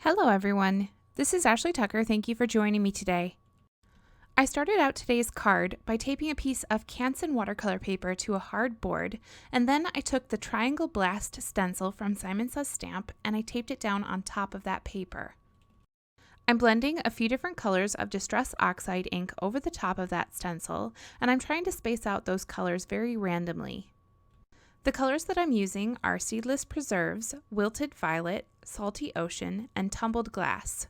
Hello everyone, this is Ashley Tucker. Thank you for joining me today. I started out today's card by taping a piece of Canson watercolor paper to a hard board, and then I took the Triangle Blast stencil from Simon Says Stamp and I taped it down on top of that paper. I'm blending a few different colors of Distress Oxide ink over the top of that stencil, and I'm trying to space out those colors very randomly. The colors that I'm using are Seedless Preserves, Wilted Violet, Salty Ocean, and Tumbled Glass.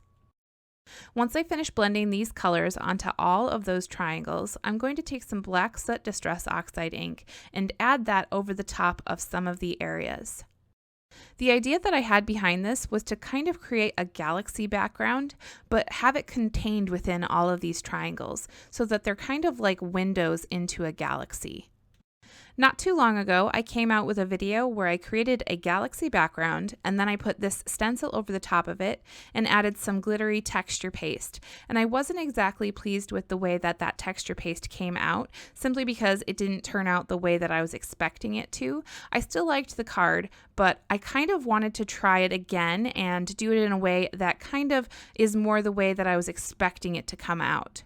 Once I finish blending these colors onto all of those triangles, I'm going to take some Black Soot Distress Oxide ink and add that over the top of some of the areas. The idea that I had behind this was to kind of create a galaxy background, but have it contained within all of these triangles so that they're kind of like windows into a galaxy. Not too long ago, I came out with a video where I created a galaxy background and then I put this stencil over the top of it and added some glittery texture paste. And I wasn't exactly pleased with the way that that texture paste came out, simply because it didn't turn out the way that I was expecting it to. I still liked the card, but I kind of wanted to try it again and do it in a way that kind of is more the way that I was expecting it to come out.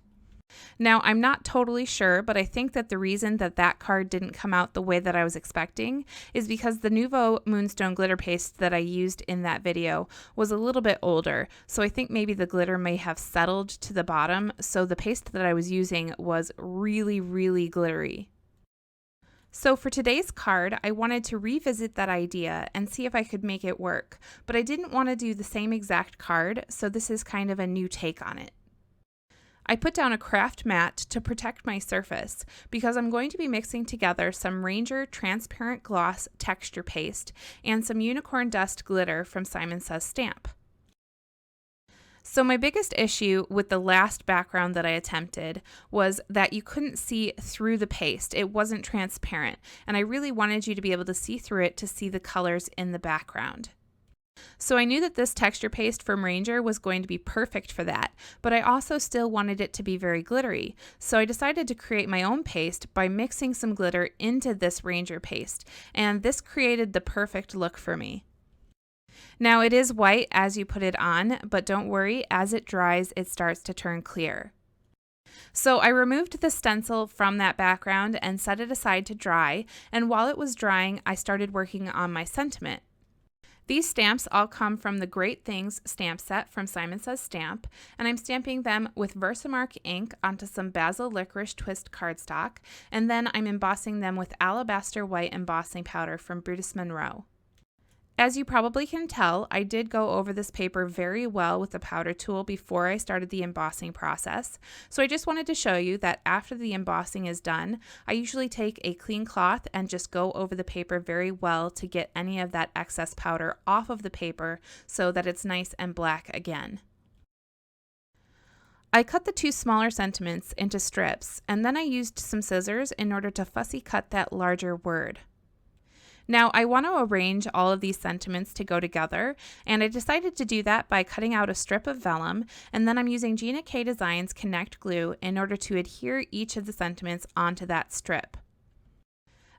Now, I'm not totally sure, but I think that the reason that that card didn't come out the way that I was expecting is because the Nuvo Moonstone glitter paste that I used in that video was a little bit older, so I think maybe the glitter may have settled to the bottom, so the paste that I was using was really glittery. So for today's card, I wanted to revisit that idea and see if I could make it work, but I didn't want to do the same exact card, so this is kind of a new take on it. I put down a craft mat to protect my surface because I'm going to be mixing together some Ranger Transparent Gloss texture paste and some Unicorn Dust glitter from Simon Says Stamp. So my biggest issue with the last background that I attempted was that you couldn't see through the paste. It wasn't transparent, and I really wanted you to be able to see through it to see the colors in the background. So I knew that this texture paste from Ranger was going to be perfect for that, but I also still wanted it to be very glittery. So I decided to create my own paste by mixing some glitter into this Ranger paste, and this created the perfect look for me. Now it is white as you put it on, but don't worry, as it dries it starts to turn clear. So I removed the stencil from that background and set it aside to dry, and while it was drying I started working on my sentiment. These stamps all come from the Great Things stamp set from Simon Says Stamp, and I'm stamping them with Versamark ink onto some Bazzill Licorice Twist cardstock, and then I'm embossing them with Alabaster white embossing powder from Brutus Monroe. As you probably can tell, I did go over this paper very well with the powder tool before I started the embossing process, so I just wanted to show you that after the embossing is done, I usually take a clean cloth and just go over the paper very well to get any of that excess powder off of the paper so that it's nice and black again. I cut the two smaller sentiments into strips, and then I used some scissors in order to fussy cut that larger word. Now I want to arrange all of these sentiments to go together, and I decided to do that by cutting out a strip of vellum, and then I'm using Gina K Designs Connect glue in order to adhere each of the sentiments onto that strip.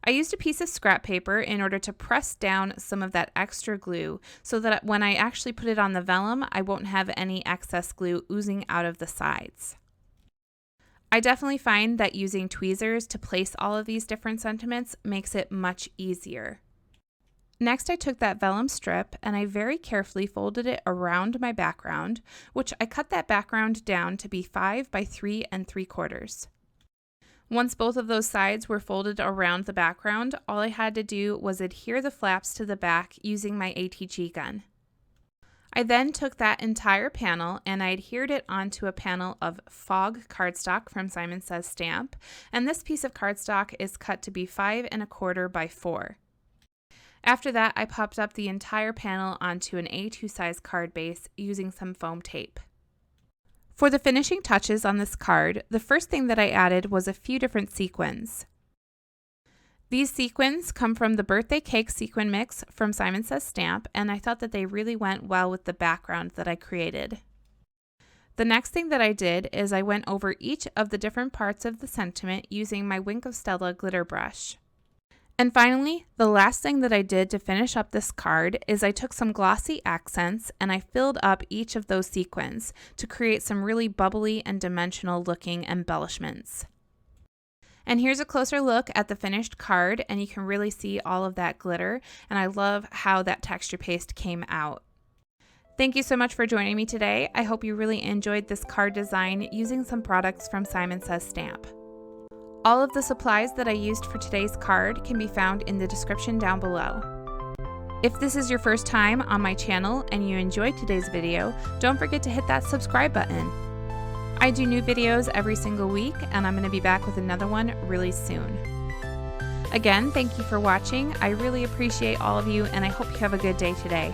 I used a piece of scrap paper in order to press down some of that extra glue so that when I actually put it on the vellum, I won't have any excess glue oozing out of the sides. I definitely find that using tweezers to place all of these different sentiments makes it much easier. Next, I took that vellum strip and I very carefully folded it around my background, which I cut that background down to be 5 by 3 3/4. Once both of those sides were folded around the background, all I had to do was adhere the flaps to the back using my ATG gun. I then took that entire panel and I adhered it onto a panel of Fog cardstock from Simon Says Stamp, and this piece of cardstock is cut to be 5 1/4 by 4. After that, I popped up the entire panel onto an A2 size card base using some foam tape. For the finishing touches on this card, the first thing that I added was a few different sequins. These sequins come from the Birthday Cake Sequin Mix from Simon Says Stamp, and I thought that they really went well with the background that I created. The next thing that I did is I went over each of the different parts of the sentiment using my Wink of Stella glitter brush. And finally, the last thing that I did to finish up this card is I took some Glossy Accents and I filled up each of those sequins to create some really bubbly and dimensional looking embellishments. And here's a closer look at the finished card, and you can really see all of that glitter, and I love how that texture paste came out. Thank you so much for joining me today. I hope you really enjoyed this card design using some products from Simon Says Stamp. All of the supplies that I used for today's card can be found in the description down below. If this is your first time on my channel and you enjoyed today's video, don't forget to hit that subscribe button. I do new videos every single week, and I'm going to be back with another one really soon. Again, thank you for watching. I really appreciate all of you, and I hope you have a good day today.